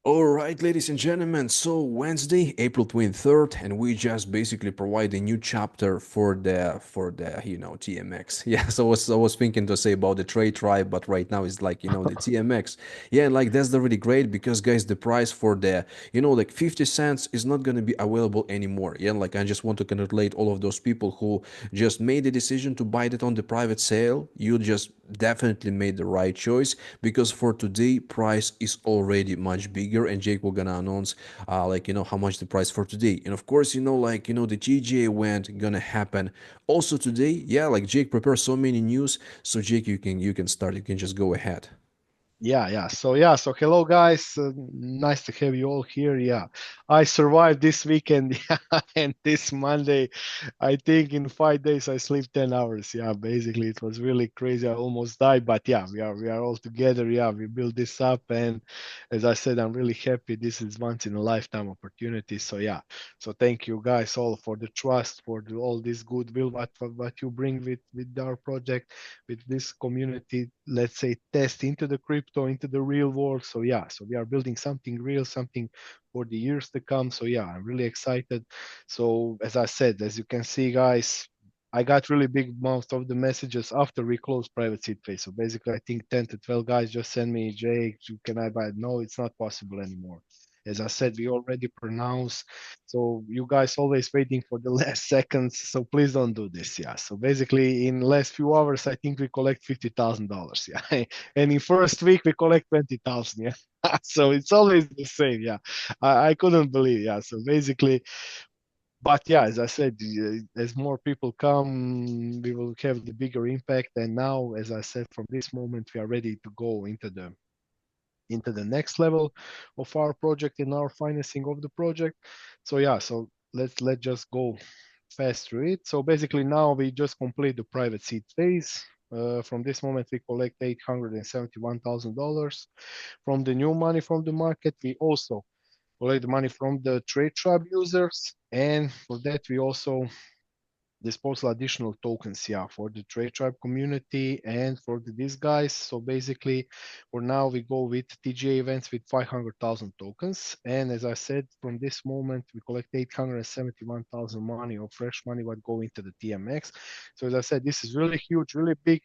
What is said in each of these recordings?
All right, ladies and gentlemen. So Wednesday, April 23rd, and we just basically provide a new chapter for the TMX. Yeah, so I was thinking to say about the trade tribe, but right now it's like the TMX. Yeah, and like that's really great because guys, the price for the like 50 cents is not gonna be available anymore. Yeah, like I just want to congratulate all of those people who just made the decision to buy it on the private sale. You just definitely made the right choice because for today price is already much bigger, and Jake will gonna announce how much the price for today. And of course, the TGE event gonna happen also today. Yeah, like Jake prepared so many news. So Jake, you can start, you can just go ahead. So hello guys. Nice to have you all here. Yeah, I survived this weekend. Yeah, and this Monday, I think in 5 days I sleep 10 hours. Yeah, basically it was really crazy. I almost died, but yeah, we are all together. Yeah, we built this up, and as I said, I'm really happy. This is once in a lifetime opportunity. So yeah, so thank you guys all for the trust, for all this goodwill what you bring with our project, with this community, let's say, test into the crypto, into the real world. So yeah, so we are building something real, something for the years to come. So yeah, I'm really excited. So as I said, as you can see, guys, I got really big amount of the messages after we closed private seed phase. So basically, I think 10 to 12 guys just send me, Jake, can I buy it? No, it's not possible anymore. As I said, we already pronounced. So you guys always waiting for the last seconds. So please don't do this. Yeah. So basically, in last few hours, I think we collect $50,000. Yeah. And in first week we collect 20,000. Yeah. So it's always the same. Yeah. I couldn't believe. Yeah. So basically, but yeah, as I said, as more people come, we will have the bigger impact. And now, as I said, from this moment, we are ready to go into the next level of our project and our financing of the project. So yeah, so let's just go fast through it. So basically now we just complete the private seed phase. From this moment, we collect $871,000 from the new money from the market. We also collect the money from the trade tribe users, and for that we also disposal additional tokens, yeah, for the trade tribe community and for these guys. So basically, for now we go with TGA events with 500,000 tokens, and as I said, from this moment we collect 871,000 money or fresh money what go into the TMX. So as I said, this is really huge, really big,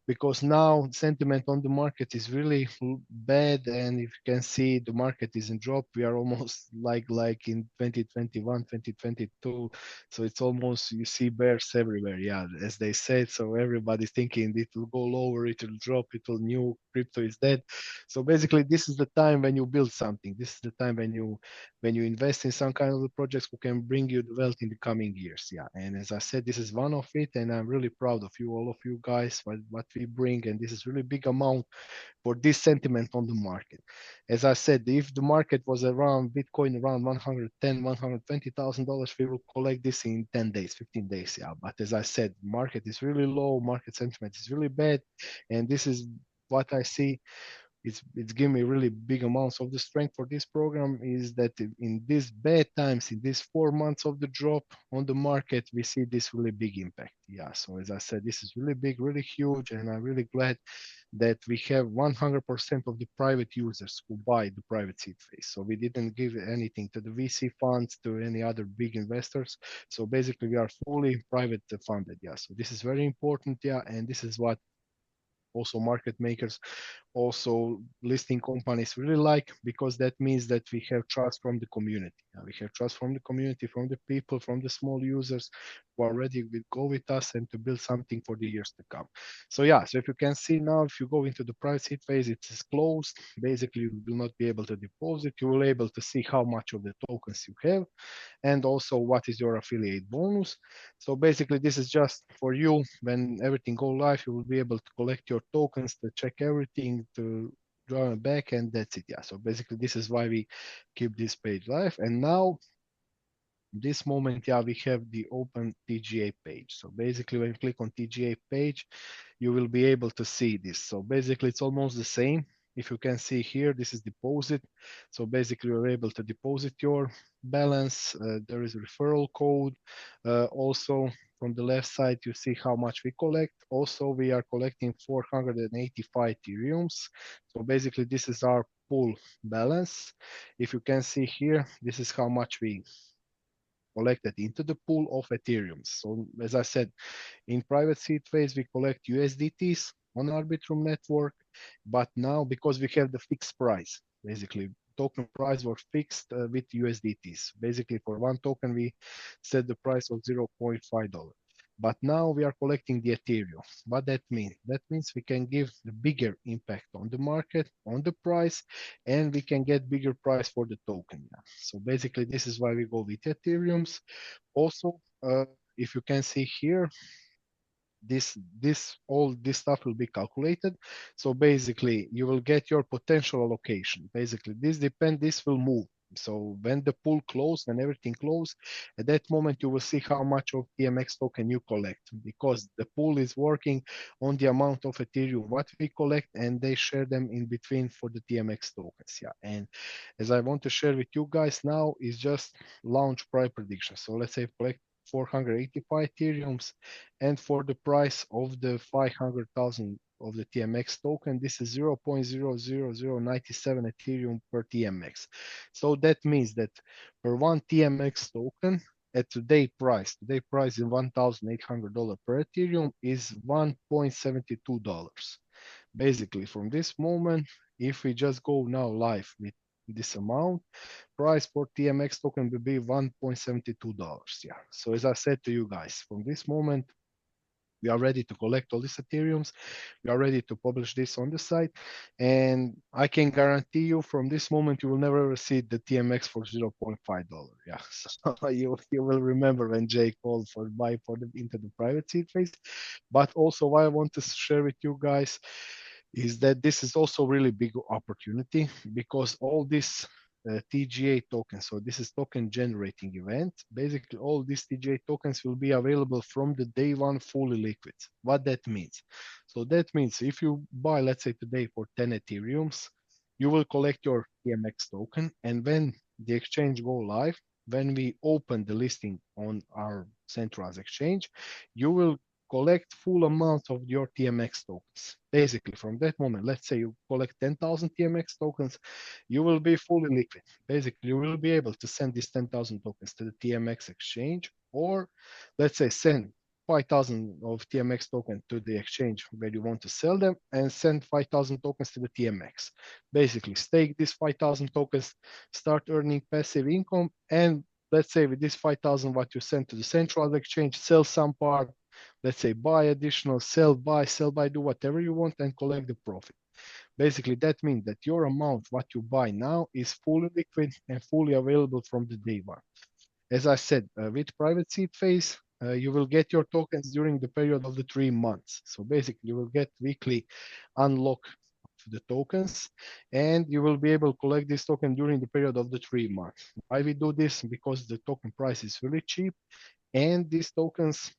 because now sentiment on the market is really bad, and if you can see, the market is in drop. We are almost like in 2021, 2022. So it's almost, you see bears everywhere, yeah, as they said. So everybody's thinking it will go lower, it will drop, it will new crypto is dead. So basically, this is the time when you build something. This is the time when you invest in some kind of the projects who can bring you the wealth in the coming years. Yeah, and as I said, this is one of it, and I'm really proud of you, all of you guys, what we bring, and this is really big amount for this sentiment on the market. As I said, if the market was around Bitcoin around 110, $120,000, we will collect this in 10 days, 15 days. Yeah. But as I said, market is really low, market sentiment is really bad. And this is what I see. It's giving me really big amounts of the strength for this program is that in these bad times, in these 4 months of the drop on the market, we see this really big impact. Yeah. So as I said, this is really big, really huge, and I'm really glad that we have 100% of the private users who buy the private seed phase. So we didn't give anything to the VC funds, to any other big investors. So basically, we are fully private funded. Yeah. So this is very important. Yeah. And this is what also market makers, also listing companies really like, because that means that we have trust from the community. We have trust from the community, from the people, from the small users who are ready to go with us and to build something for the years to come. So yeah, so if you can see now, if you go into the price hit phase, it is closed. Basically, you will not be able to deposit. You will be able to see how much of the tokens you have, and also what is your affiliate bonus. So basically, this is just for you. When everything go live, you will be able to collect your tokens, to check everything, to draw them back, and that's it. Yeah. So basically, this is why we keep this page live. And now, this moment, yeah, we have the open TGA page. So basically, when you click on TGA page, you will be able to see this. So basically, it's almost the same. If you can see here, this is deposit. So basically, you're able to deposit your balance. There is a referral code also. from the left side, you see how much we collect. Also, we are collecting 485 Ethereums. So basically, this is our pool balance. If you can see here, this is how much we collected into the pool of Ethereum. So as I said, in private seed phase, we collect USDTs on Arbitrum network, but now because we have the fixed price, basically token price was fixed with USDTs. Basically, for one token, we set the price of $0.5. But now we are collecting the Ethereum. What that means? That means we can give the bigger impact on the market, on the price, and we can get bigger price for the token. So basically, this is why we go with Ethereums. Also, if you can see here, this all this stuff will be calculated. So basically you will get your potential allocation. Basically this will move. So when the pool close and everything close, at that moment you will see how much of TMX token you collect, because the pool is working on the amount of Ethereum what we collect, and they share them in between for the TMX tokens. Yeah, and as I want to share with you guys now is just launch price prediction. So let's say collect 485 Ethereums, and for the price of the 500,000 of the TMX token, this is 0.00097 Ethereum per TMX. So that means that per one TMX token at today price in $1,800 per Ethereum is $1.72. Basically, from this moment, if we just go now live with this amount, price for TMX token will be $1.72. Yeah. So as I said to you guys, from this moment, we are ready to collect all these Ethereums. We are ready to publish this on the site. And I can guarantee you from this moment, you will never ever see the TMX for $0.5. Yeah. So you will remember when Jay called for buy for the into the private seed phase. But also what I want to share with you guys is that this is also really big opportunity, because all this TGA tokens, so this is token generating event. Basically, all these TGA tokens will be available from the day one fully liquid. What that means? So that means if you buy, let's say today for 10 Ethereums, you will collect your TMX token, and when the exchange go live, when we open the listing on our centralized exchange, you will collect full amount of your TMX tokens. Basically, from that moment, let's say you collect 10,000 TMX tokens, you will be fully liquid. Basically, you will be able to send these 10,000 tokens to the TMX exchange, or let's say send 5,000 of TMX token to the exchange where you want to sell them, and send 5,000 tokens to the TMX. Basically, stake these 5,000 tokens, start earning passive income, and let's say with this 5,000 what you send to the central exchange, sell some part, let's say buy additional, sell buy, do whatever you want and collect the profit. Basically, that means that your amount, what you buy now, is fully liquid and fully available from the day one. As I said, with private seed phase, you will get your tokens during the period of the 3 months. So basically, you will get weekly unlock the tokens, and you will be able to collect this token during the period of the 3 months. Why we do this? Because the token price is really cheap, and these tokens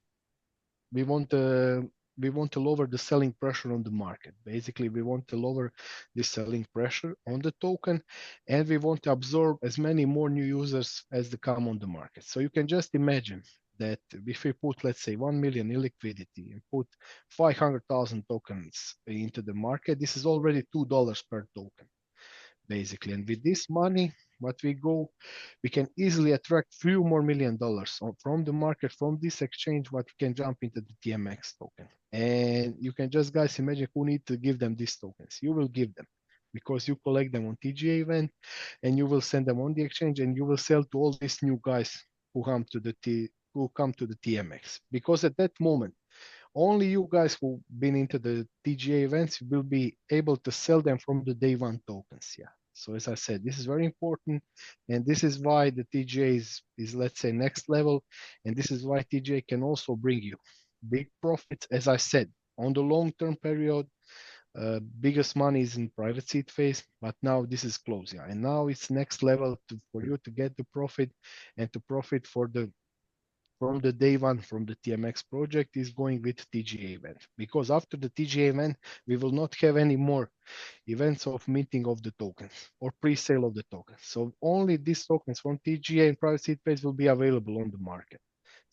we want to we want to lower the selling pressure on the market. Basically, we want to lower the selling pressure on the token, and we want to absorb as many more new users as they come on the market. So you can just imagine that if we put, let's say, 1 million in liquidity and put 500,000 tokens into the market, this is already $2 per token, basically. And with this money, what we can easily attract few more $1 million from the market, from this exchange, what we can jump into the TMX token. And you can just, guys, imagine who need to give them these tokens. You will give them, because you collect them on TGA event, and you will send them on the exchange, and you will sell to all these new guys who come to the TMX. Because at that moment, only you guys who've been into the TGA events will be able to sell them from the day one tokens. Yeah. So as I said, this is very important, and this is why the TGA is let's say next level, and this is why TGA can also bring you big profits. As I said, on the long-term period, biggest money is in private seed phase, but now this is close, yeah, and now it's next level for you to get the profit, and to profit for the from the day one from the TMX project is going with TGA event, because after the TGA event, we will not have any more events of minting of the tokens or pre-sale of the tokens. So only these tokens from TGA and private seed phase will be available on the market.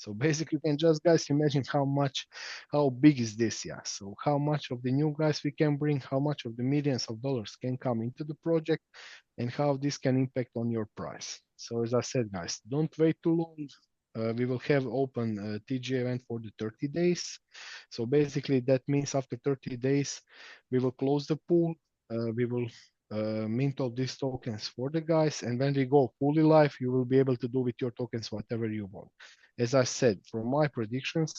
So basically, you can just guys imagine how big is this, yeah. So how much of the new guys we can bring, how much of the millions of dollars can come into the project, and how this can impact on your price. So as I said, guys, don't wait too long. We will have open TGA event for the 30 days. So basically, that means after 30 days, we will close the pool. We will mint all these tokens for the guys, and when we go fully live, you will be able to do with your tokens whatever you want. As I said, from my predictions,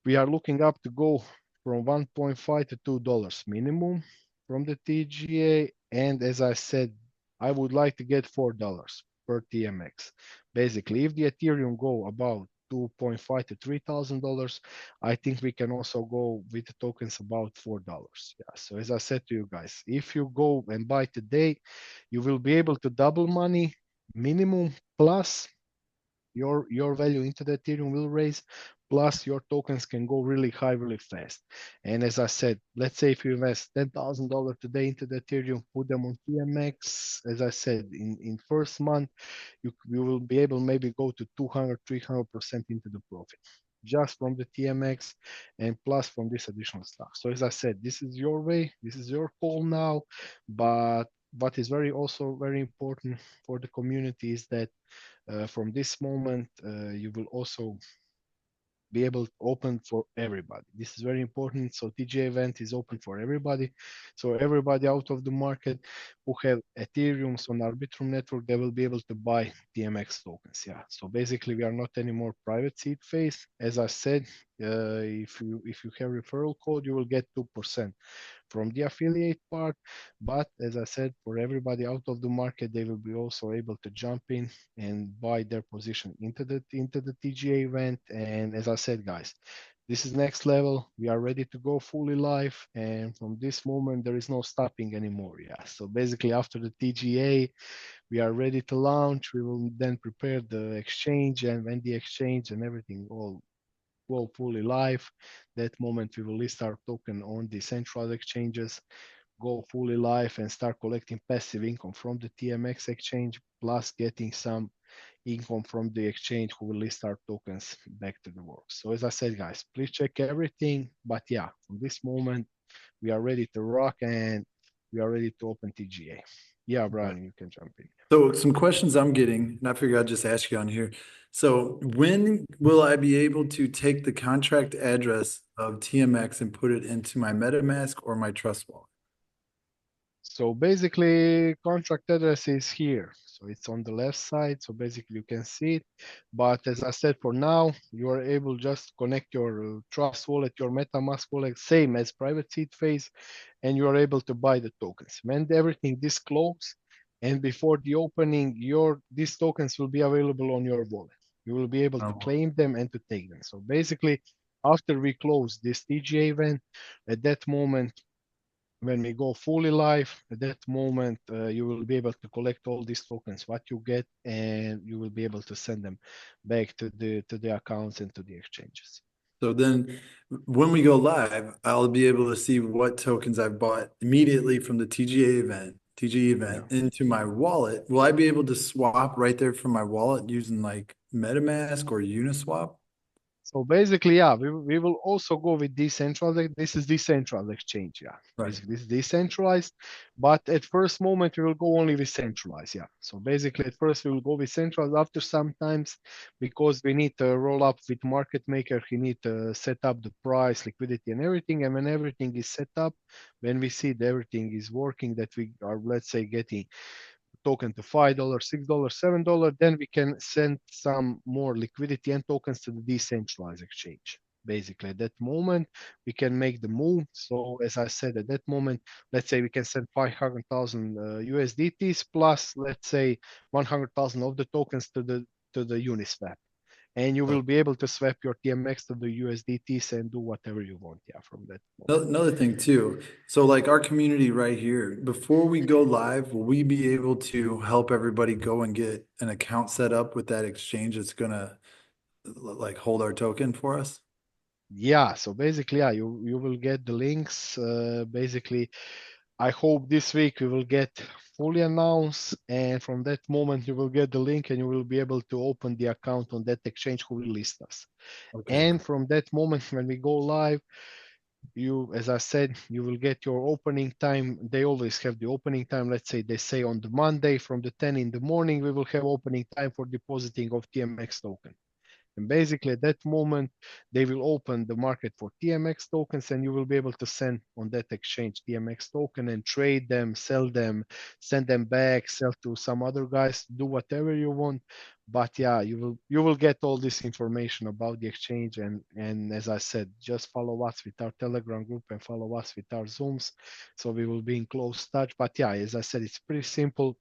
we are looking up to go from 1.5 to $2 minimum from the TGA. And as I said, I would like to get $4 per TMX. Basically, if the Ethereum go about 2.5 to $3,000, I think we can also go with the tokens about $4. Yeah. So as I said to you guys, if you go and buy today, you will be able to double money minimum, plus your value into the Ethereum will raise, plus your tokens can go really high, really fast. And as I said, let's say if you invest $10,000 today into the Ethereum, put them on TMX, as I said, in first month, you will be able maybe go to 200, 300% into the profit just from the TMX and plus from this additional stuff. So as I said, this is your way, this is your call now, but what is very also very important for the community is that from this moment, you will also be able to open for everybody. This is very important. So TGA event is open for everybody. So everybody out of the market who have Ethereums on Arbitrum network, they will be able to buy TMX tokens. Yeah. So basically, we are not anymore private seed phase. As I said, if you have referral code, you will get 2% from the affiliate part. But as I said, for everybody out of the market, they will be also able to jump in and buy their position into the TGA event. And as I said, guys, this is next level. We are ready to go fully live, and from this moment there is no stopping anymore. Yeah. So basically, after the TGA, we are ready to launch. We will then prepare the exchange, and when the exchange and everything all go fully live, that moment we will list our token on the central exchanges, go fully live, and start collecting passive income from the TMX exchange, plus getting some income from the exchange who will list our tokens back to the work. So as I said, guys, please check everything. But yeah, from this moment, we are ready to rock and we are ready to open TGA. Yeah, Right. Brian, you can jump in. So some questions I'm getting, and I figure I'd just ask you on here. So when will I be able to take the contract address of TMX and put it into my MetaMask or my Trust wallet? So basically, contract address is here. So it's on the left side. So basically, you can see it. But as I said, for now, you are able just to connect your Trust wallet, your MetaMask wallet, same as private seed phase, and you are able to buy the tokens. When everything this close and before the opening, these tokens will be available on your wallet. You will be able to Oh, claim them and to take them. So basically, after we close this TGA event, at that moment, when we go fully live, at that moment, you will be able to collect all these tokens, what you get, and you will be able to send them back to the accounts and to the exchanges. so then when we go live, I'll be able to see what tokens I've bought immediately from the TGE Yeah. event into my wallet. Will I be able to swap right there from my wallet using like MetaMask or Uniswap? So basically, yeah, we will also go with decentralized. This is decentralized exchange, yeah. Right. Basically, this is decentralized, but at first moment we will go only with centralized, yeah. So basically, at first we will go with centralized. After sometimes, because we need to roll up with market maker, he need to set up the price, liquidity, and everything. And when everything is set up, when we see that everything is working, that we are, let's say, getting token to $5, $6, $7, then we can send some more liquidity and tokens to the decentralized exchange. Basically, at that moment, we can make the move. So, as I said, at that moment, let's say we can send 500,000 USDTs plus, let's say, 100,000 of the tokens to the Uniswap, and you will be able to swap your TMX to the USDTs and do whatever you want. Yeah, from that moment. Another thing too. So like our community right here, before we go live, will we be able to help everybody go and get an account set up with that exchange that's gonna like hold our token for us? Yeah, so basically, yeah, you will get the links. Basically, I hope this week we will get fully announced, and from that moment you will get the link and you will be able to open the account on that exchange who will list us. Okay. And from that moment when we go live, you, as I said, you will get your opening time. They always have the opening time. Let's say they say on the Monday from the 10 in the morning, we will have opening time for depositing of TMX token. And basically at that moment, they will open the market for TMX tokens and you will be able to send on that exchange TMX token and trade them, sell them, send them back, sell to some other guys, do whatever you want. But yeah, you will get all this information about the exchange, and as I said, just follow us with our Telegram group and follow us with our Zooms. So we will be in close touch. But yeah, as I said, it's pretty simple,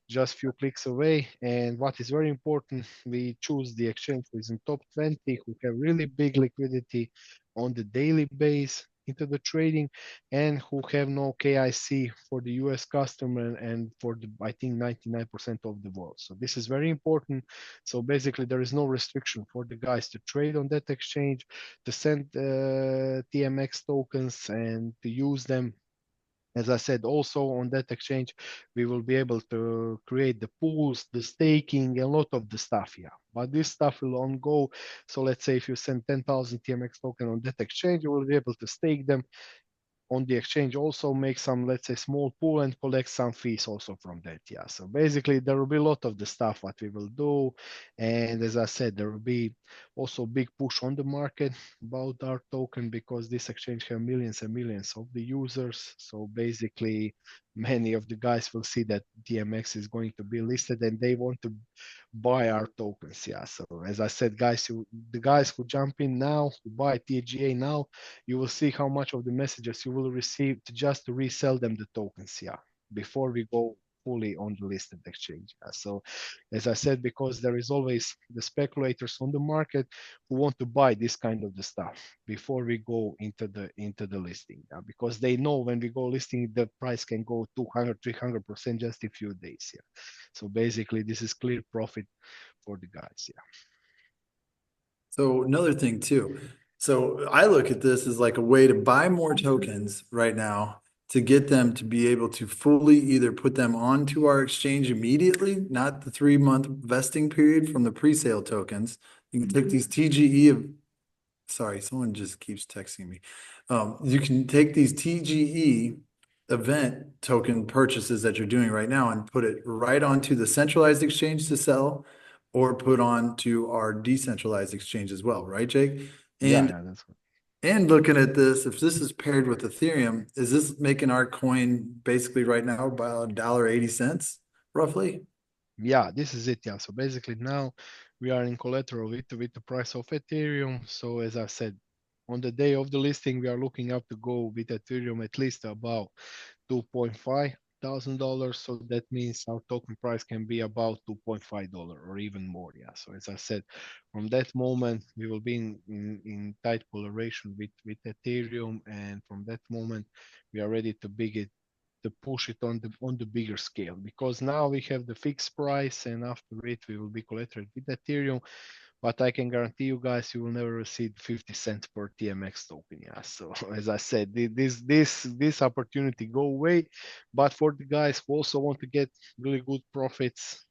just few clicks away. And what is very important, we choose the exchange who is in top 20, who have really big liquidity on the daily base into the trading, and who have no KIC for the US customer and for the, I think, 99% of the world. So this is very important. So basically there is no restriction for the guys to trade on that exchange, to send TMX tokens and to use them. As I said, also on that exchange, we will be able to create the pools, the staking, a lot of the stuff here. But this stuff will on go. So let's say if you send 10,000 TMX token on that exchange, you will be able to stake them on the exchange, also make some, let's say, small pool and collect some fees also from that. Yeah. So basically there will be a lot of the stuff what we will do. And as I said, there will be also big push on the market about our token, because this exchange have millions and millions of the users. So basically many of the guys will see that TMX is going to be listed and they want to buy our tokens. Yeah. So as I said, guys, the guys who jump in now, who buy TGA now, you will see how much of the messages you will receive to just to resell them the tokens, yeah, before we go fully on the listed exchange. Yeah. So as I said, because there is always the speculators on the market who want to buy this kind of the stuff before we go into the listing, yeah, because they know when we go listing the price can go 200-300% just a few days. Yeah. So basically this is clear profit for the guys. Yeah. So another thing too. So I look at this as like a way to buy more tokens right now to get them to be able to fully either put them onto our exchange immediately, not the 3-month vesting period from the pre-sale tokens. You can take these TGE of, sorry, someone just keeps texting me. You can take these TGE event token purchases that you're doing right now and put it right onto the centralized exchange to sell, or put onto our decentralized exchange as well, right, Jake? Yeah, And yeah, that's good. and looking at this, if this is paired with Ethereum, is this making our coin basically right now about $1.80 roughly? Yeah, this is it. Yeah. So basically now we are in collateral with the price of Ethereum. So as I said, on the day of the listing, we are looking up to go with Ethereum at least about $2,500. So that means our token price can be about $2.5 or even more. Yeah. So as I said, from that moment we will be in tight correlation with Ethereum, and from that moment we are ready to begin to push it on the bigger scale, because now we have the fixed price and after it we will be collateral with Ethereum. But I can guarantee you guys you will never receive 50 cents per TMX token. Yeah. So as I said, this opportunity go away. But for the guys who also want to get really good profits,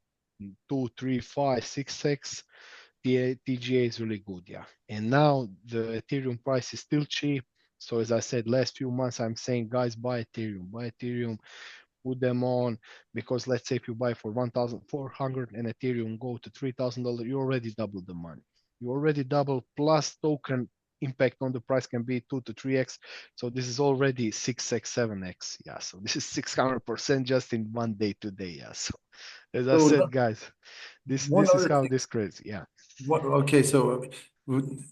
2, 3, 5, 6x, the TGA is really good. Yeah. And now the Ethereum price is still cheap. So as I said, last few months, I'm saying, guys, buy Ethereum, put them on, because let's say if you buy for 1,400 and Ethereum go to $3,000, you already double the money. You already double, plus token impact on the price can be 2 to 3x. So this is already 6x, 7x. Yeah. So this is 600% just in one day today. Yeah. So as I So said, guys, one this is other how thing. this crazy. Yeah. What, okay, so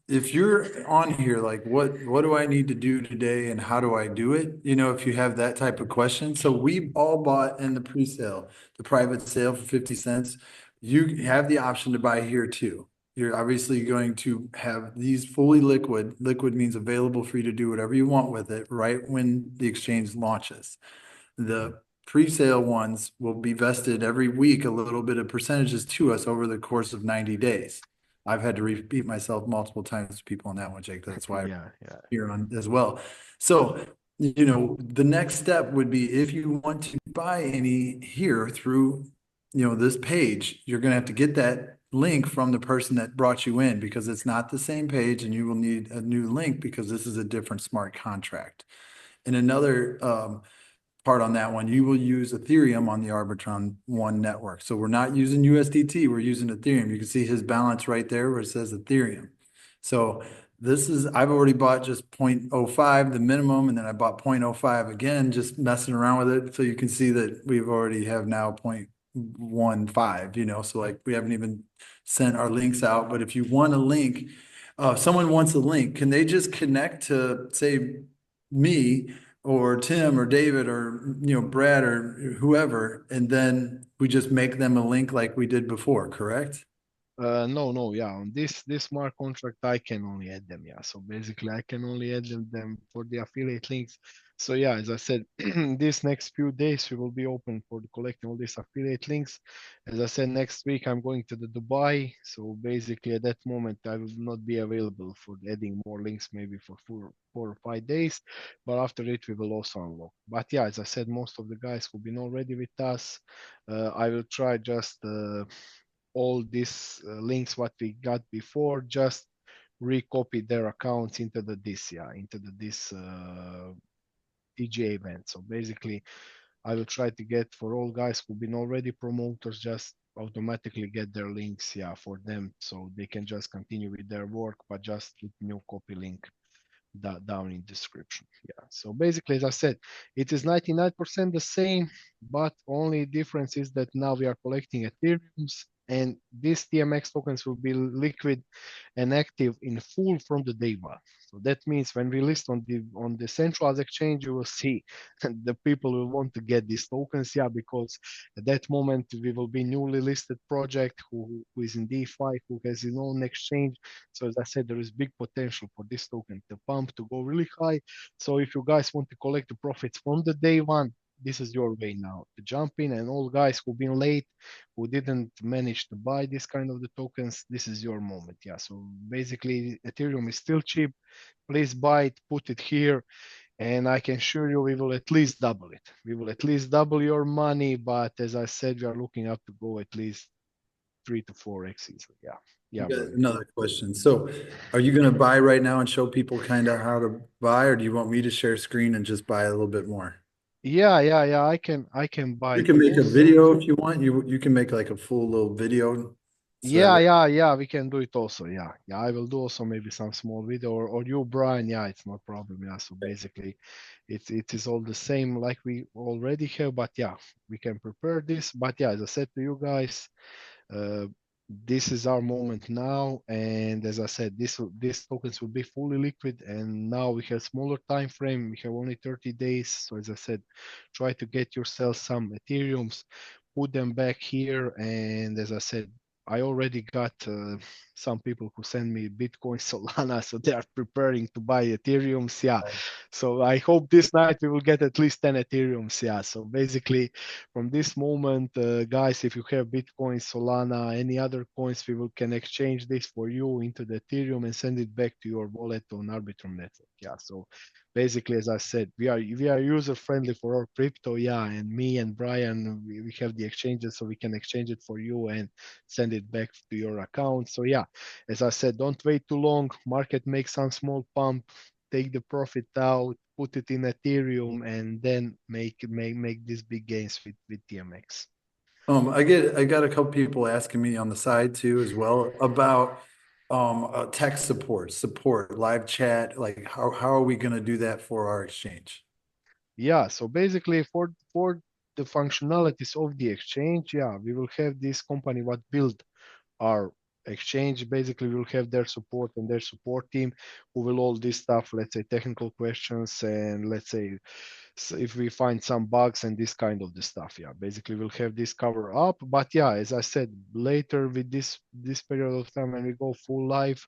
if you're on here, like what do I need to do today and how do I do it? You know, if you have that type of question. So we all bought in the pre-sale, the private sale for 50 cents. You have the option to buy here too. You're obviously going to have these fully liquid. Liquid means available for you to do whatever you want with it right when the exchange launches. The pre-sale ones will be vested every week, a little bit of percentages to us over the course of 90 days. I've had to repeat myself multiple times to people on that one, Jake. That's why I'm Yeah. Yeah. here on as well. So the next step would be if you want to buy any here through, this page, you're going to have to get that link from the person that brought you in because it's not the same page and you will need a new link because this is a different smart contract. And another part on that one, you will use Ethereum on the Arbitron One network. So we're not using USDT, we're using Ethereum. You can see his balance right there where it says Ethereum. So I've already bought just 0.05, the minimum, and then I bought 0.05 again, just messing around with it. So you can see that we've already have now 0.15, so like we haven't even sent our links out. But if you want a link, someone wants a link, can they just connect to, say, me or Tim or David or Brad or whoever, and then we just make them a link like we did before, correct? No, yeah. On this smart contract, I can only add them. Yeah. So basically, I can only add them for the affiliate links. So yeah, as I said, these next few days we will be open for collecting all these affiliate links. As I said, next week I'm going to the Dubai. So basically, at that moment, I will not be available for adding more links, maybe for 4 or 5 days. But after it, we will also unlock. But yeah, as I said, most of the guys who've been already with us, I will try just. All these links what we got before, just recopy their accounts into this TGE event. So basically, I will try to get for all guys who've been already promoters, just automatically get their links, for them, so they can just continue with their work, but just with new copy link down in description. Yeah. So basically, as I said, it is 99% the same, but only difference is that now we are collecting Ethereums, and these TMX tokens will be liquid and active in full from the day one. So that means when we list on the centralized exchange, you will see the people will want to get these tokens, because at that moment we will be newly listed project who is in DeFi, who has his own exchange. So as I said, there is big potential for this token to pump to go really high. So if you guys want to collect the profits from the day one, this is your way now to jump in. And all guys who've been late, who didn't manage to buy this kind of the tokens, this is your moment. Yeah. So basically, Ethereum is still cheap. Please buy it, put it here, and I can assure you we will at least double it. We will at least double your money. But as I said, we are looking up to go at least 3 to 4x easily. Yeah. I Yeah, got Brian. another question. So are you going to buy right now and show people kind of how to buy, or do you want me to share screen and just buy a little bit more? Yeah. I can buy You it can make a also. video if you want. You can make like a full little video. So that Yeah, way, yeah, yeah, we can do it also. Yeah, I will do also maybe some small video, or you, Brian. Yeah, it's no problem. Yeah, so basically, it is all the same like we already have. But yeah, we can prepare this. But yeah, as I said to you guys, uh, this is our moment now, and as I said, these tokens will be fully liquid, and now we have smaller time frame. We have only 30 days. So as I said, try to get yourself some Ethereums, put them back here, and as I said, I already got some people who send me Bitcoin, Solana, so they are preparing to buy Ethereums. Yeah, so I hope this night we will get at least 10 Ethereums. Yeah, so basically, from this moment, guys, if you have Bitcoin, Solana, any other coins, we will can exchange this for you into the Ethereum and send it back to your wallet on Arbitrum network. Yeah, so basically, as I said, we are user friendly for our crypto. Yeah, and me and Brian, we have the exchanges, so we can exchange it for you and send it back to your account. So yeah, as I said, don't wait too long. Market make some small pump, take the profit out, put it in Ethereum, and then make these big gains with TMX. I got a couple people asking me on the side too as well about tech support, live chat. Like how are we going to do that for our exchange? Yeah, so basically for the functionalities of the exchange, yeah, we will have this company what build our exchange. Basically, we will have their support and their support team who will all this stuff, let's say technical questions, and let's say if we find some bugs and this kind of the stuff. Yeah, basically we'll have this cover up. But yeah, as I said, later with this period of time when we go full live,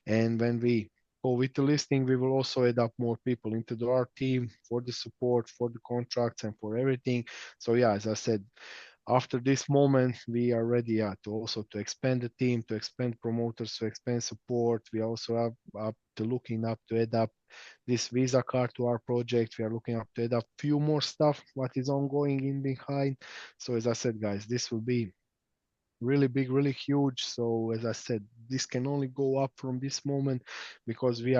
and when we go with the listing, we will also add up more people into our team for the support, for the contracts, and for everything. So yeah, as I said, after this moment, we are ready, to also to expand the team, to expand promoters, to expand support. We also have up to looking up to add up this Visa card to our project. We are looking up to add a few more stuff what is ongoing in behind. So as I said, guys, this will be really big, really huge. So as I said, this can only go up from this moment because we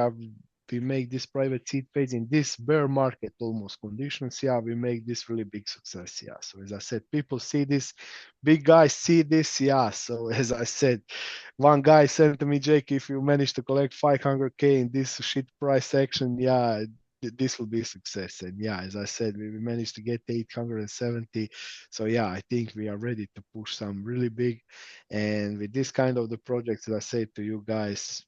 make this private seed phase in this bear market almost conditions. Yeah, we make this really big success. Yeah. So as I said, people see this, big guys see this. Yeah. So as I said, one guy said to me, Jake, if you manage to collect 500K in this shit price action, yeah, this will be a success. And yeah, as I said, we managed to get 870. So yeah, I think we are ready to push some really big. And with this kind of the projects, as I said to you guys,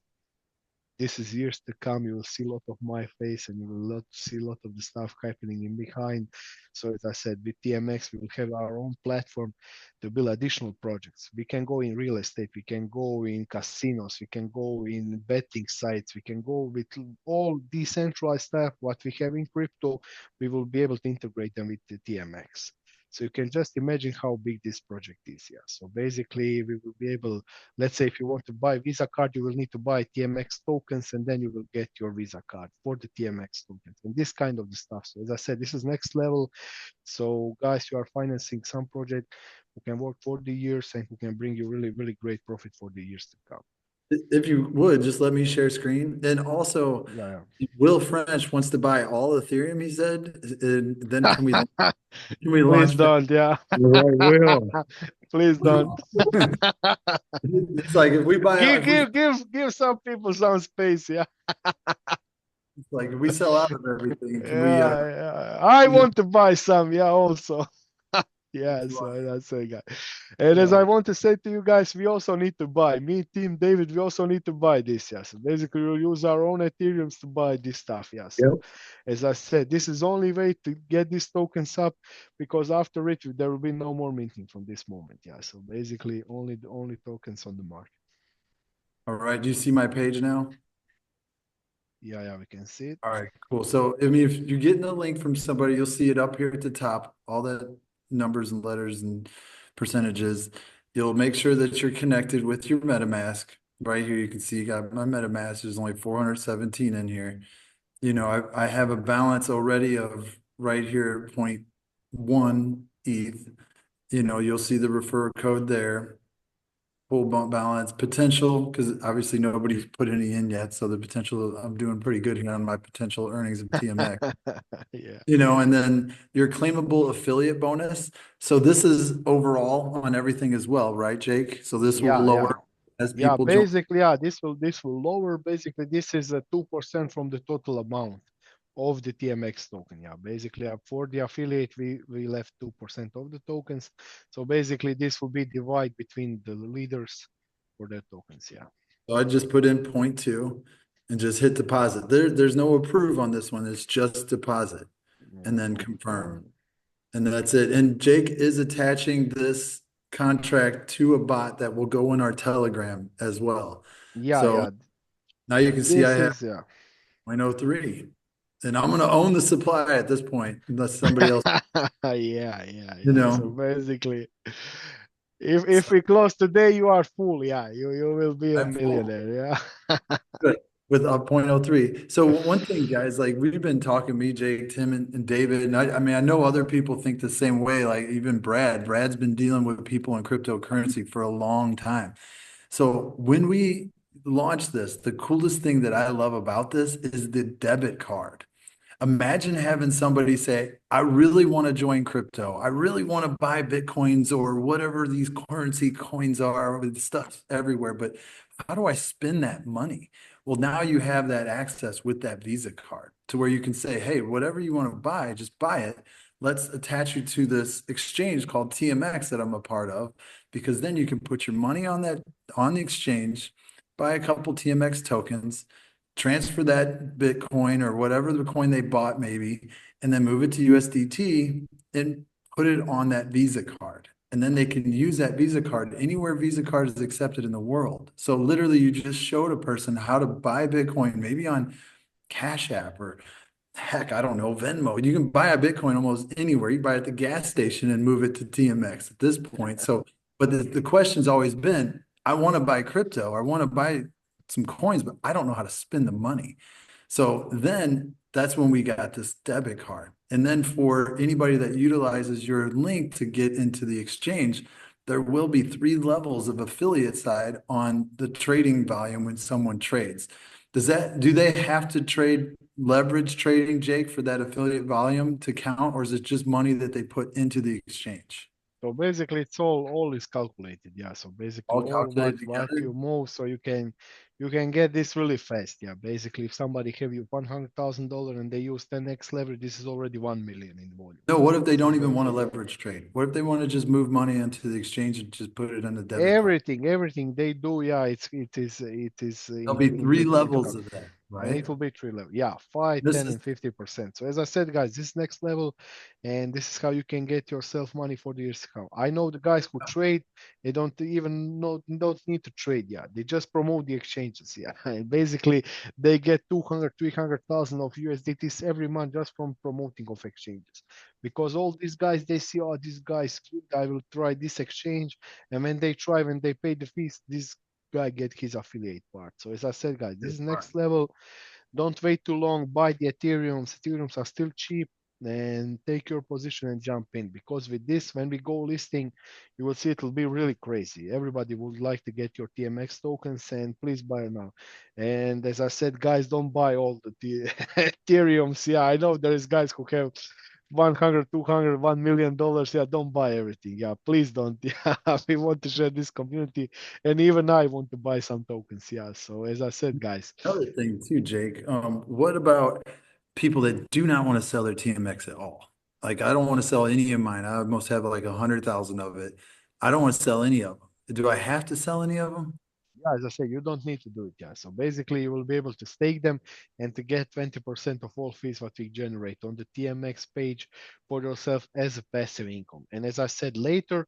this is years to come. You will see a lot of my face and you will see a lot of the stuff happening in behind. So as I said, with TMX, we will have our own platform to build additional projects. We can go in real estate, we can go in casinos, we can go in betting sites, we can go with all decentralized stuff. What we have in crypto, we will be able to integrate them with the TMX. So you can just imagine how big this project is. Yeah. So basically, we will be able, let's say if you want to buy Visa card, you will need to buy TMX tokens and then you will get your Visa card for the TMX tokens and this kind of the stuff. So as I said, this is next level. So guys, you are financing some project who can work for the years and who can bring you really, really great profit for the years to come. If you would, just let me share screen. And also, Yeah, Will French wants to buy all Ethereum, he said. And then can we yeah. Please launch that? don't, yeah. Right, Will. Please don't. It's like if we buy, Give some people some space, yeah. it's like if we sell out of everything, can we, Yeah, yeah. I you want to buy some, yeah, also. Yeah, so know, that's it, guys. And as I want to say to you guys, we also need to buy. Me, Team David, we also need to buy this. Yeah. So basically, we'll use our own Ethereums to buy this stuff. Yeah. So Yep. as I said, this is only way to get these tokens up because after it, there will be no more minting from this moment. Yeah. So basically, only the only tokens on the market. All right. Do you see my page now? Yeah, yeah, we can see it. All right, cool. So, I mean, if you're getting a link from somebody, you'll see it up here at the top, all the numbers and letters and percentages. You'll make sure that you're connected with your MetaMask. Right here, you can see you got my MetaMask. There's only 417 in here. You know, I have a balance already of right here, 0.1 ETH. You know, you'll see the refer code there. Full bump balance potential, because obviously nobody's put any in yet. So the potential, I'm doing pretty good here on my potential earnings of TMX. Yeah. You know, and then your claimable affiliate bonus. So this is overall on everything as well, right, Jake? So this will Yeah, yeah. lower as Yeah, people join. basically, yeah, this will lower. Basically, this is a 2% from the total amount of the TMX token. Yeah, basically, for the affiliate, we left 2% of the tokens. So basically, this will be divided between the leaders for their tokens. Yeah. So I just put in 0.2 and just hit deposit. There's no approve on this one. It's just deposit and Yeah, then confirm. confirm. And that's it. And Jake is attaching this contract to a bot that will go in our Telegram as well. Yeah, So yeah. now you can see I This have is yeah. 0.03. And I'm gonna own the supply at this point, unless somebody else, Yeah, yeah, you yeah. So know. basically, if we close today, you are full. Yeah, you will be a I'm full. millionaire. Yeah. Good. With a 0.03. So one thing, guys, like we've been talking, me, Jake, Tim, and David, and I mean, I know other people think the same way, like even Brad. Brad's been dealing with people in cryptocurrency for a long time. So when we launch this, the coolest thing that I love about this is the debit card. Imagine having somebody say, I really want to join crypto. I really want to buy Bitcoins or whatever these currency coins are with stuff everywhere. But how do I spend that money? Well, now you have that access with that Visa card to where you can say, hey, whatever you want to buy, just buy it. Let's attach you to this exchange called TMX that I'm a part of, because then you can put your money on that on the exchange, buy a couple TMX tokens, transfer that Bitcoin or whatever the coin they bought maybe, and then move it to USDT and put it on that Visa card. And then they can use that Visa card anywhere Visa card is accepted in the world. So literally you just showed a person how to buy Bitcoin, maybe on Cash App or heck, I don't know, Venmo. You can buy a Bitcoin almost anywhere. You buy it at the gas station and move it to TMX at this point. So, but the question's always been, I want to buy crypto. I want to buy some coins, but I don't know how to spend the money. So then that's when we got this debit card. And then for anybody that utilizes your link to get into the exchange, there will be three levels of affiliate side on the trading volume when someone trades. Do they have to trade leverage trading, Jake, for that affiliate volume to count, or is it just money that they put into the exchange? So basically, it's all is calculated. Yeah. So basically, All all calculated what together? you move, so you can get this really fast. Yeah. Basically, if somebody have you $100,000 and they use 10x leverage, this is already 1 million in volume. No, what if they don't even want to leverage trade? What if they want to just move money into the exchange and just put it on the debit card? Everything they do, yeah, it is There'll be three into levels account. of that, And right? it will be three level. Yeah, 5, This 10, is and 50%. So as I said, guys, this next level, and this is how you can get yourself money for the years to come. I know the guys who trade, they don't even know don't need to trade. Yeah, they just promote the exchanges. Yeah, and basically they get 200, 300,000 of USDTs every month just from promoting of exchanges. Because all these guys, they see, oh, this guy's good, I will try this exchange. And when they try, when they pay the fees, this guy get his affiliate part. So as I said, guys, this is smart. next level. Don't wait too long. Buy the Ethereums. Ethereums are still cheap, and take your position and jump in. Because with this, when we go listing, you will see it will be really crazy. Everybody would like to get your TMX tokens, and please buy now. And as I said, guys, don't buy all the Ethereums. Yeah, I know there is guys who have 100, 200, $1 million. Yeah, don't buy everything. Yeah, please don't. Yeah, we want to share this community, and even I want to buy some tokens. Yeah, so as I said, guys. Another thing too, Jake, what about people that do not want to sell their TMX at all? Like, I don't want to sell any of mine. I almost have like 100,000 of it. I don't want to sell any of them. Do I have to sell any of them? Yeah, as I say, you don't need to do it. Yeah. So basically, you will be able to stake them and to get 20% of all fees what we generate on the TMX page for yourself as a passive income. And as I said later,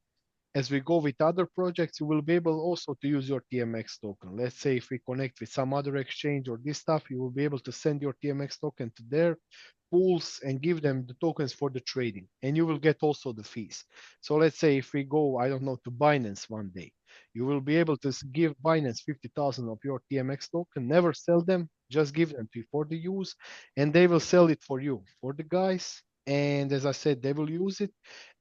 as we go with other projects, you will be able also to use your TMX token. Let's say if we connect with some other exchange or this stuff, you will be able to send your TMX token to their pools and give them the tokens for the trading, and you will get also the fees. So let's say if we go, I don't know, to Binance one day, you will be able to give Binance 50,000 of your TMX token, never sell them, just give them for the use, and they will sell it for you, for the guys. And as I said, they will use it,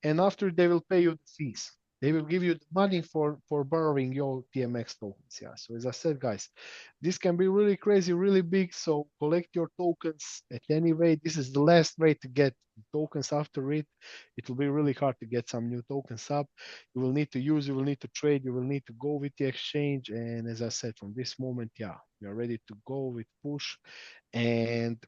and after they will pay you the fees. They will give you the money for borrowing your TMX tokens. Yeah. So as I said, guys, this can be really crazy, really big. So collect your tokens at any way. This is the last way to get tokens after it. It will be really hard to get some new tokens up. You will need to use, you will need to trade, you will need to go with the exchange. And as I said, from this moment, yeah, we are ready to go with push. And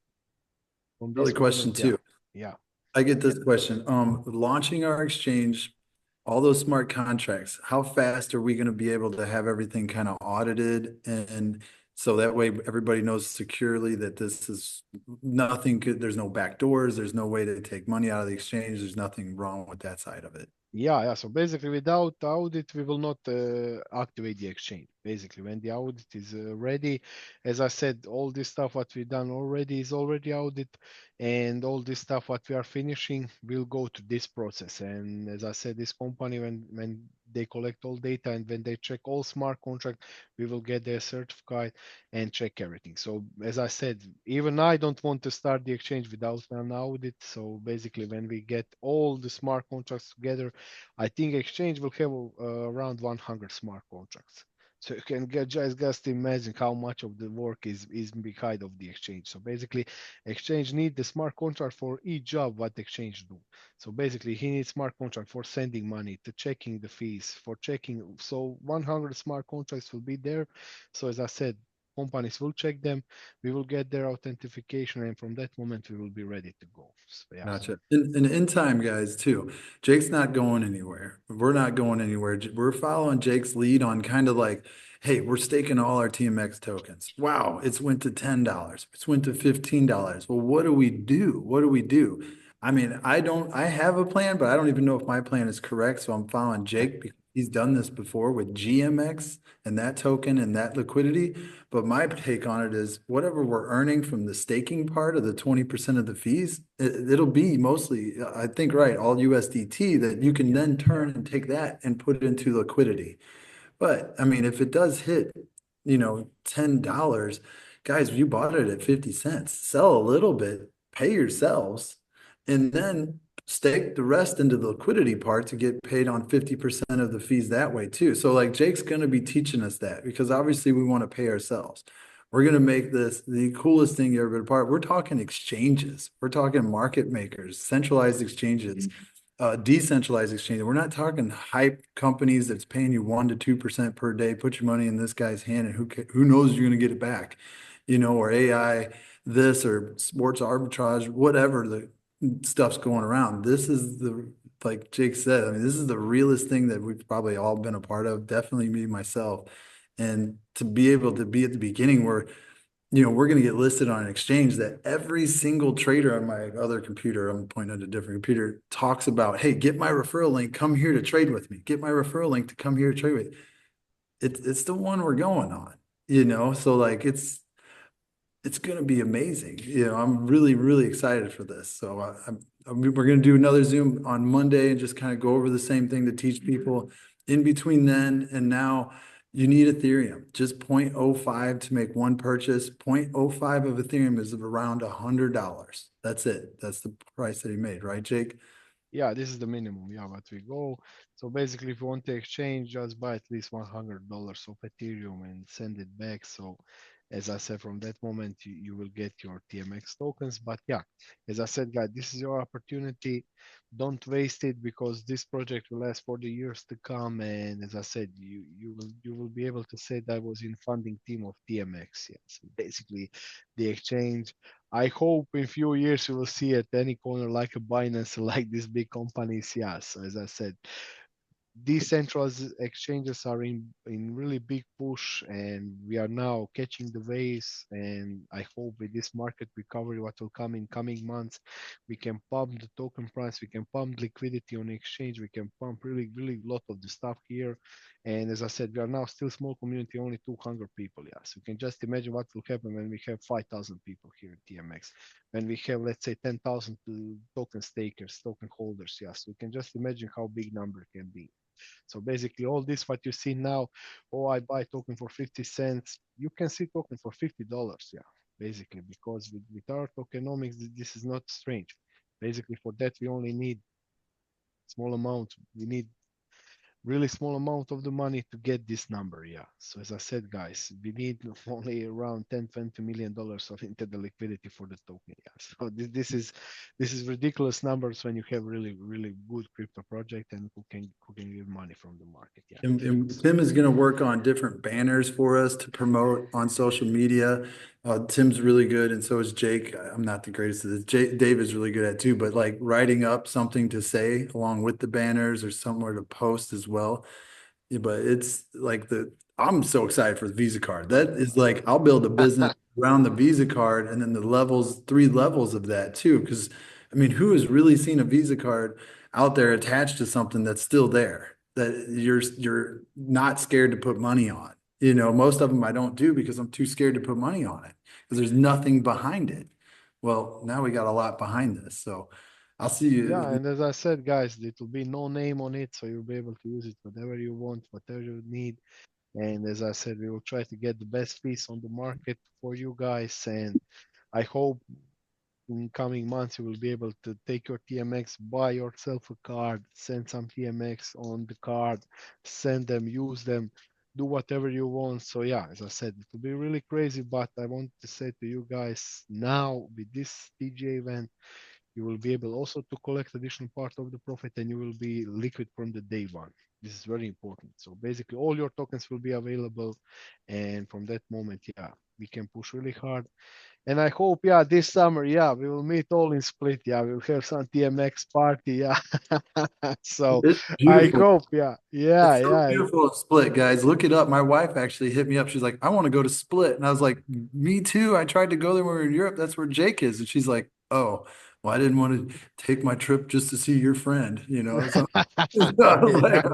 from Another this question moment, yeah, too. yeah. I get this question. Launching our exchange, all those smart contracts, how fast are we going to be able to have everything kind of audited and so that way everybody knows securely that this is nothing could, there's no back doors, there's no way to take money out of the exchange, there's nothing wrong with that side of it. Yeah. So basically, without audit, we will not activate the exchange. Basically, when the audit is ready, as I said, all this stuff what we done already is already audit, and all this stuff what we are finishing will go to this process. And as I said, this company when they collect all data and when they check all smart contract, we will get their certificate and check everything. So as I said, even I don't want to start the exchange without an audit. So basically, when we get all the smart contracts together, I think exchange will have around 100 smart contracts. So you can just imagine how much of the work is behind of the exchange. So basically, exchange need the smart contract for each job what exchange do. So basically, he needs smart contract for sending money, to checking the fees, for checking. So 100 smart contracts will be there. So as I said, companies will check them. We will get their authentication, and from that moment, we will be ready to go. So yeah. Gotcha. And in time, guys, too. Jake's not going anywhere. We're not going anywhere. We're following Jake's lead on kind of like, hey, we're staking all our TMX tokens. Wow, it's went to $10. It's went to $15. Well, what do we do? What do we do? I mean, I have a plan, but I don't even know if my plan is correct. So I'm following Jake because he's done this before with GMX and that token and that liquidity. But my take on it is whatever we're earning from the staking part of the 20% of the fees, it'll be mostly, I think, right, all USDT that you can then turn and take that and put it into liquidity. But I mean, if it does hit, $10, guys, you bought it at 50 cents. Sell a little bit, pay yourselves, and then stake the rest into the liquidity part to get paid on 50% of the fees that way too. So like Jake's going to be teaching us that because obviously we want to pay ourselves. We're going to make this the coolest thing you ever been a part. We're talking exchanges. We're talking market makers, centralized exchanges, decentralized exchanges. We're not talking hype companies that's paying you 1 to 2% per day. Put your money in this guy's hand, and who knows you're going to get it back, or AI, this or sports arbitrage, whatever the stuff's going around. This is like Jake said, I mean, this is the realest thing that we've probably all been a part of, definitely me, myself. And to be able to be at the beginning where, we're going to get listed on an exchange that every single trader on my other computer, I'm pointing at a different computer, talks about, hey, get my referral link, come here to trade with me. Get my referral link to come here to trade with me. It's the one we're going on, so like it's going to be amazing. I'm really, really excited for this. So we're going to do another Zoom on Monday and just kind of go over the same thing to teach people. In between then and now, you need Ethereum. Just 0.05 to make one purchase. 0.05 of Ethereum is around $100. That's it. That's the price that he made, right, Jake? Yeah, this is the minimum. Yeah, but we go. So basically, if you want to exchange, just buy at least $100 of Ethereum and send it back. So, as I said, from that moment, you will get your TMX tokens. But yeah, as I said, guys, this is your opportunity. Don't waste it because this project will last for the years to come. And as I said, you will be able to say that I was in funding team of TMX. Yes, basically, the exchange. I hope in few years you will see at any corner like a Binance, like these big companies. Yeah. So as I said, decentralized exchanges are in really big push, and we are now catching the waves. And I hope with this market recovery, what will come in coming months, we can pump the token price, we can pump liquidity on exchange, we can pump really, really lot of the stuff here. And as I said, we are now still small community, only 200 people. Yeah, so you can just imagine what will happen when we have 5,000 people here at TMX, when we have, let's say, 10,000 token stakers, token holders. Yeah, so you can just imagine how big number can be. So basically all this what you see now, oh, I buy token for 50 cents, you can see token for $50, yeah, basically, because with our tokenomics, this is not strange. Basically for that we only need small amount. We need really small amount of the money to get this number. Yeah. So as I said, guys, we need only around 10-20 million dollars of into the liquidity for the token. Yeah. So this is ridiculous numbers when you have really, really good crypto project and who can give money from the market. Yeah. And Tim is going to work on different banners for us to promote on social media. Tim's really good, and so is Jake. I'm not the greatest at this. Dave is really good at it too, but like writing up something to say along with the banners or somewhere to post as well. Yeah, but it's like I'm so excited for the Visa card. That is like I'll build a business around the Visa card and then the levels, 3 levels of that too. Because I mean, who has really seen a Visa card out there attached to something that's still there that you're not scared to put money on? Most of them I don't do because I'm too scared to put money on it because there's nothing behind it. Well, now we got a lot behind this, so I'll see Yeah, you. and as I said, guys, it will be no name on it, so you'll be able to use it whatever you want, whatever you need. And as I said, we will try to get the best piece on the market for you guys. And I hope in coming months you will be able to take your TMX, buy yourself a card, send some TMX on the card, send them, use them, do whatever you want. So yeah, as I said, it will be really crazy, but I want to say to you guys now with this TGA event, you will be able also to collect additional part of the profit and you will be liquid from the day one. This is very important. So basically all your tokens will be available. And from that moment, yeah, we can push really hard. And I hope, yeah, this summer, yeah, we will meet all in Split. Yeah, we'll have some TMX party. Yeah. So It's I beautiful. hope, yeah, yeah, It's so yeah, beautiful at Split, guys. Look it up. My wife actually hit me up. She's like, I want to go to Split. And I was like, me too. I tried to go there when we were in Europe. That's where Jake is. And she's like, oh, well, I didn't want to take my trip just to see your friend. So I was like,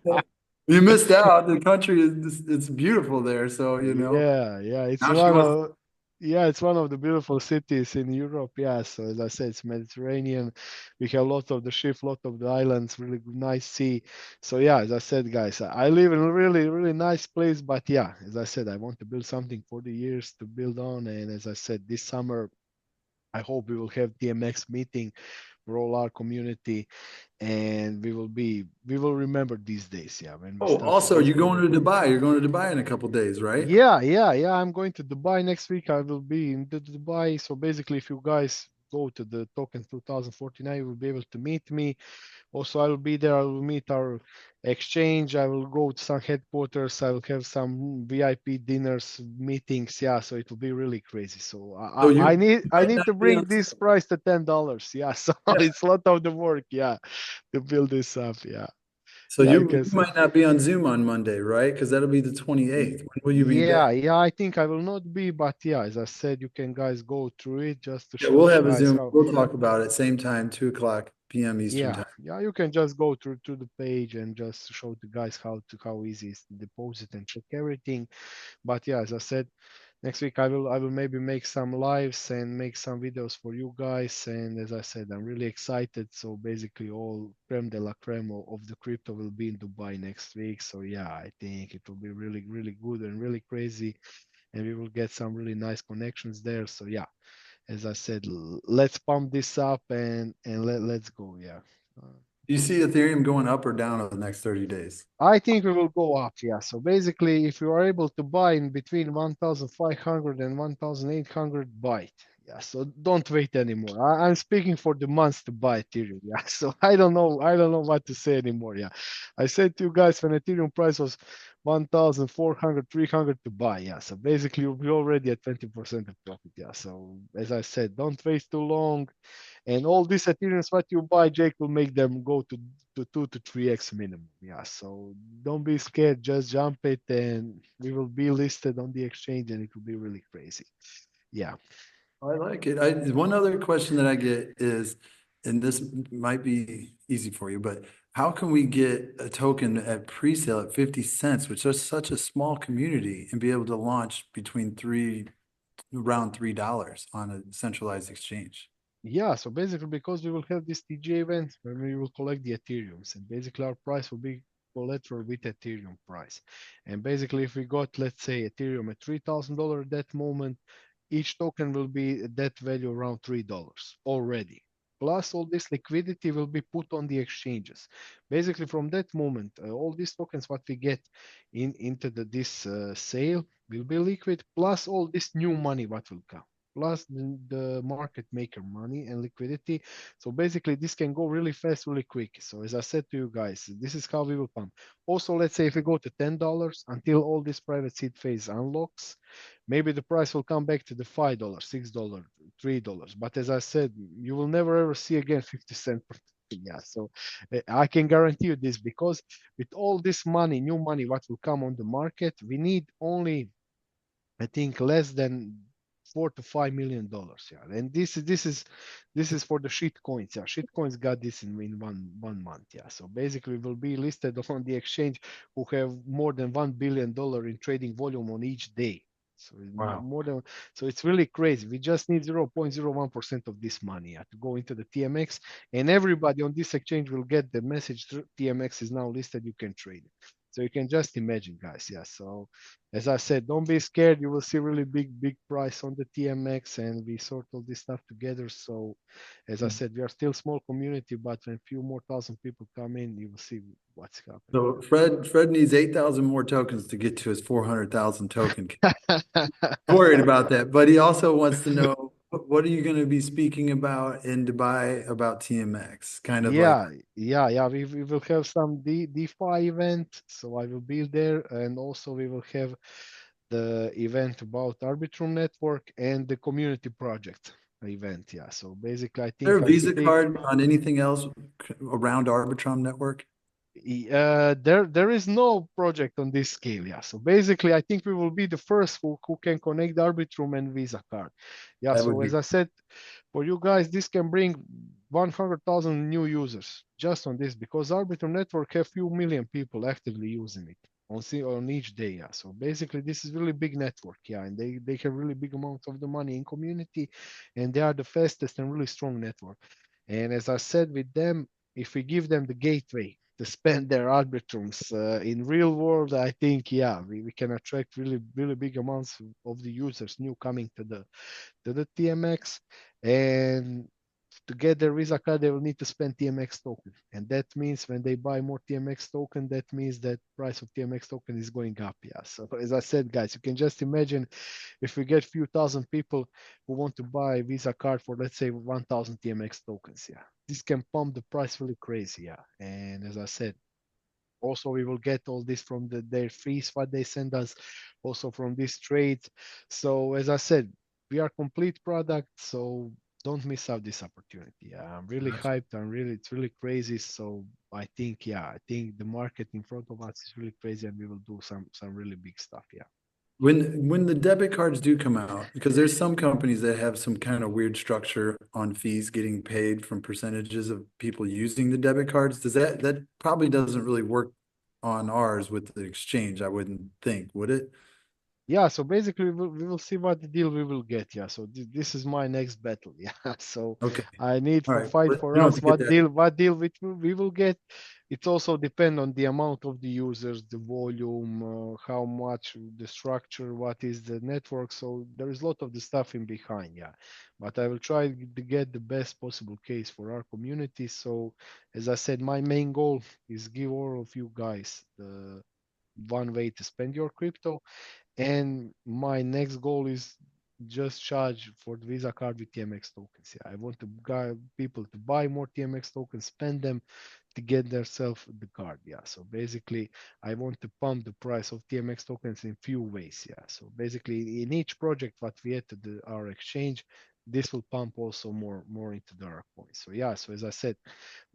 yeah. you missed out. The country is it's beautiful there. So, Yeah, yeah. It's now she one wants of Yeah, it's one of the beautiful cities in Europe. Yeah, so as I said, it's Mediterranean. We have a lot of the ship, lot of the islands, really nice sea. So yeah, as I said, guys, I live in a really, really nice place. But yeah, as I said, I want to build something for the years to build on. And as I said, this summer, I hope we will have TMX meeting for all our community, and we will remember these days. Yeah, when we Oh, started also, this you're going project. to Dubai. You're going to Dubai in a couple days, right? Yeah. I'm going to Dubai next week. I will be in Dubai. So basically, if you guys go to the Token 2049, you will be able to meet me. Also, I will be there. I will meet our exchange. I will go to some headquarters. I will have some VIP dinners, meetings. Yeah, so it will be really crazy. So So you I might need not to be on bring this price to $10. Yeah, so it's a lot of the work. Yeah, to build this up. Yeah, So yeah, you you can you say. might not be on Zoom on Monday, right? Because that'll be the 28th. When will you be back? Yeah, I think I will not be, but yeah, as I said, you can guys go through it just to Yeah, show we'll the have a guys Zoom. how. We'll talk about it same time, 2 o'clock p.m. Eastern time. Yeah, you can just go through the page and just show the guys how easy it is to deposit and check everything. But yeah, as I said, next week I will maybe make some lives and make some videos for you guys. And as I said, I'm really excited. So basically, all creme de la creme of the crypto will be in Dubai next week. So yeah, I think it will be really, really good and really crazy, and we will get some really nice connections there. So yeah, as I said, let's pump this up and let's go. Yeah. Uh, Do you see Ethereum going up or down over the next 30 days? I think we will go up, yeah. So basically, if you are able to buy in between 1,500 and 1,800, buy it. Yeah, so don't wait anymore. I'm speaking for the months to buy Ethereum. Yeah, so I don't know what to say anymore. Yeah, I said to you guys when Ethereum price was 1,400, 300 to buy. Yeah, so basically we're already at 20% of profit. Yeah, so as I said, don't wait too long. And all these Ethereums, what you buy, Jake, will make them go to 2 to 3x minimum. Yeah. So don't be scared. Just jump it and we will be listed on the exchange and it will be really crazy. Yeah. I like it. One other question that I get is, and this might be easy for you, but how can we get a token at pre-sale at 50 cents, which is such a small community, and be able to launch between around $3 on a centralized exchange? Yeah, so basically, because we will have this TGE event where we will collect the Ethereums, and basically our price will be collateral with Ethereum price. And basically, if we got, let's say, Ethereum at $3,000 at that moment, each token will be at that value around $3 already. Plus, all this liquidity will be put on the exchanges. Basically, from that moment, all these tokens what we get into this sale will be liquid. Plus, all this new money what will come plus the market maker money and liquidity. So basically, this can go really fast, really quick. So as I said to you guys, this is how we will pump. Also, let's say if we go to $10 until all this private seed phase unlocks, maybe the price will come back to the $5, $6, $3. But as I said, you will never ever see again 50 cents per yeah, so I can guarantee you this because with all this money, new money, what will come on the market, we need only I think less than $4 to $5 million. Yeah, and this is for the shit coins. Yeah, shit coins got this in one month. Yeah, so basically we'll be listed on the exchange who have more than $1 billion in trading volume on each day. So Wow. more than so it's really crazy. We just need 0.01% of this money to go into the TMX, and everybody on this exchange will get the message TMX is now listed. You can trade it. So you can just imagine, guys. Yeah. So as I said, don't be scared. You will see really big price on the TMX, and we sort all this stuff together. So, as I said, we are still small community, but when few more thousand people come in, you will see what's happening. So Fred needs 8,000 more tokens to get to his 400,000 token. Worried about that, but he also wants to know what are you going to be speaking about in Dubai about TMX? Kind of like Yeah. We will have some DeFi event, so I will be there, and also we will have the event about Arbitrum network and the community project event. Yeah. So basically, I there a think I Visa speak. card on anything else around Arbitrum network? There is no project on this scale. Yeah. So basically, I think we will be the first who can connect the Arbitrum and Visa card. Yeah. That would So be as I said, for you guys, this can bring 100,000 new users just on this because Arbitrum network have few million people actively using it. on each day. Yeah. So basically, this is really big network. Yeah, and they have really big amount of the money in community, and they are the fastest and really strong network. And as I said with them, if we give them the gateway to spend their arbitrums in real world, I think yeah, we can attract really big amounts of the users new coming to the TMX, and to get their Visa card, they will need to spend TMX token. And that means when they buy more TMX token, that means that price of TMX token is going up. Yeah. So as I said, guys, you can just imagine if we get few thousand people who want to buy Visa card for let's say 1,000 TMX tokens. Yeah. This can pump the price really crazy. Yeah. And as I said, also we will get all this from their fees what they send us, also from this trade. So as I said, we are complete product, so don't miss out this opportunity. Yeah, I'm really Gotcha. hyped. It's really crazy. So I think, yeah, I think the market in front of us is really crazy, and we will do some really big stuff. Yeah. When the debit cards do come out, because there's some companies that have some kind of weird structure on fees getting paid from percentages of people using the debit cards, does that probably doesn't really work on ours with the exchange, I wouldn't think, would it? Yeah, so basically we will see what the deal we will get. Yeah, so this is my next battle. Yeah, so Okay. I need All to right. fight But for you don't us think that, what deal we will get. It also depend on the amount of the users, the volume, how much the structure, what is the network. So there is a lot of the stuff in behind. Yeah, but I will try to get the best possible case for our community. So as I said, my main goal is give all of you guys the one way to spend your crypto, and my next goal is just charge for the Visa card with TMX tokens. Yeah, I want to guide people to buy more TMX tokens, spend them to get themselves the card. Yeah. So basically, I want to pump the price of TMX tokens in few ways. Yeah. So basically, in each project what we add to our exchange, this will pump also more into the our coins. So yeah. So as I said,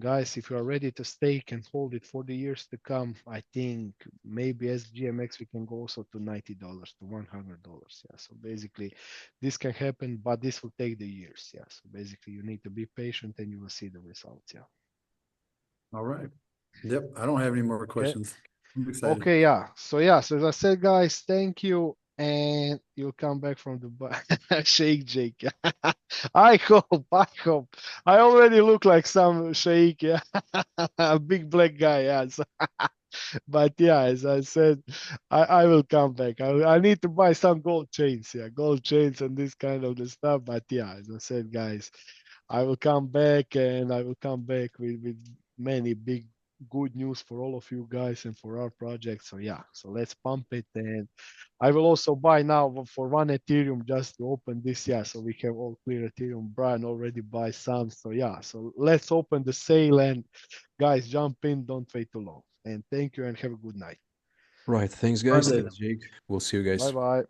guys, if you are ready to stake and hold it for the years to come, I think maybe as GMX we can go also to $90 to $100. Yeah. So basically, this can happen, but this will take the years. Yeah. So basically, you need to be patient and you will see the results. Yeah. all right. Yep, I don't have any more Okay. questions. I'm excited. Okay. Yeah. So yeah. So as I said, guys, thank you. And you'll come back from the Shake Jake. I hope. I hope. I already look like some Shake. Yeah. A big black guy. Yeah. So but yeah, as I said, I will come back. I need to buy some gold chains, yeah, gold chains and this kind of the stuff. But yeah, as I said, guys, I will come back and I will come back with many big good news for all of you guys and for our project. So yeah, so let's pump it. And I will also buy now for one Ethereum just to open this. Yeah, so we have all clear Ethereum. Brian already buy some. So yeah, so let's open the sale and guys, jump in. Don't wait too long. And thank you and have a good night. Right. Thanks, All guys. right. Thanks, Jake. We'll see you Bye guys. bye.